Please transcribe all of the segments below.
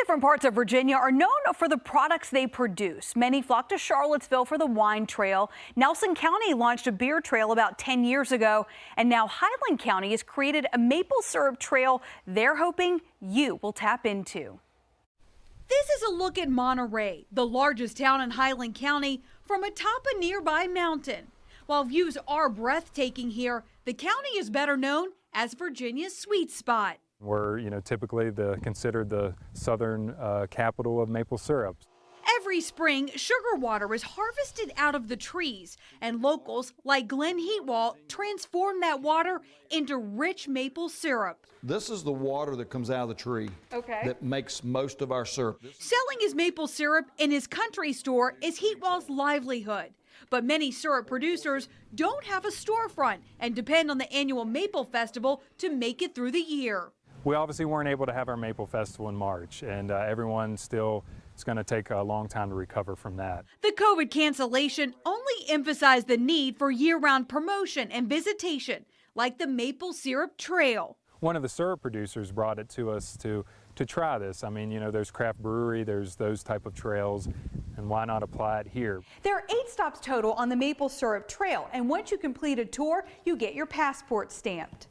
Different parts of Virginia are known for the products they produce. Many flock to Charlottesville for the wine trail. Nelson County launched a beer trail about 10 years ago, and now Highland County has created a maple syrup trail they're hoping you will tap into. This is a look at Monterey, the largest town in Highland County, from atop a nearby mountain. While views are breathtaking here, the county is better known as Virginia's sweet spot. We're, typically considered the southern capital of maple syrup. Every spring, sugar water is harvested out of the trees, and locals like Glenn Heatwall transform that water into rich maple syrup. This is the water that comes out of the tree that makes most of our syrup. Selling his maple syrup in his country store is Heatwall's livelihood. But many syrup producers don't have a storefront and depend on the annual Maple Festival to make it through the year. We obviously weren't able to have our Maple Festival in March, and everyone still is going to take a long time to recover from that. The COVID cancellation only emphasized the need for year-round promotion and visitation, like the Maple Syrup Trail. One of the syrup producers brought it to us to try this. I mean, there's craft brewery, there's those type of trails, and why not apply it here? There are 8 stops total on the Maple Syrup Trail, and once you complete a tour, you get your passport stamped.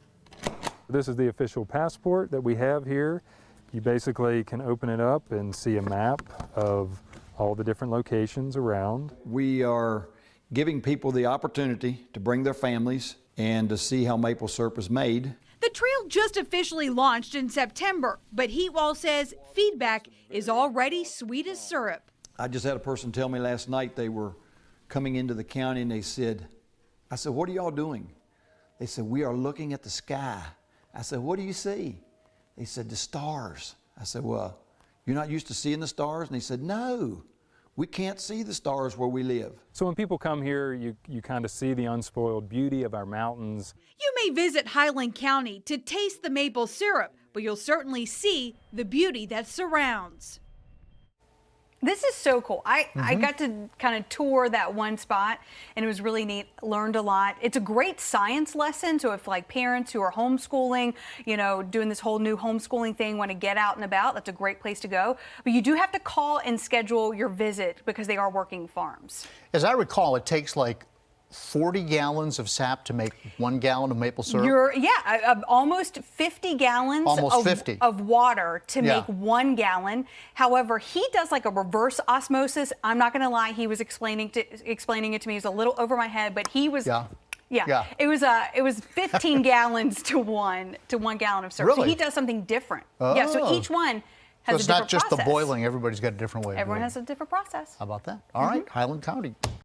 This is the official passport that we have here. You basically can open it up and see a map of all the different locations around. We are giving people the opportunity to bring their families and to see how maple syrup is made. The trail just officially launched in September, but Heatwall says feedback is already sweet as syrup. I just had a person tell me last night they were coming into the county and I said, what are y'all doing? They said, we are looking at the sky. I said, what do you see? They said, the stars. I said, well, you're not used to seeing the stars? And they said, no, we can't see the stars where we live. So when people come here, you kind of see the unspoiled beauty of our mountains. You may visit Highland County to taste the maple syrup, but you'll certainly see the beauty that surrounds. This is so cool. I got to kind of tour that one spot, and it was really neat. Learned a lot. It's a great science lesson. So if like parents who are homeschooling, doing this whole new homeschooling thing, want to get out and about, that's a great place to go. But you do have to call and schedule your visit because they are working farms. As I recall, it takes like 40 gallons of sap to make 1 gallon of maple syrup? Almost 50 gallons of water to make 1 gallon. However, he does like a reverse osmosis. I'm not going to lie, he was explaining it to me. It was a little over my head, but he was... Yeah. It was 15 gallons to one gallon of syrup. Really? So he does something different. Oh. Yeah, so each one has a different process. So it's not just the boiling, everybody's got a different way of doing it. Everyone has a different process. How about that? All right, Highland County.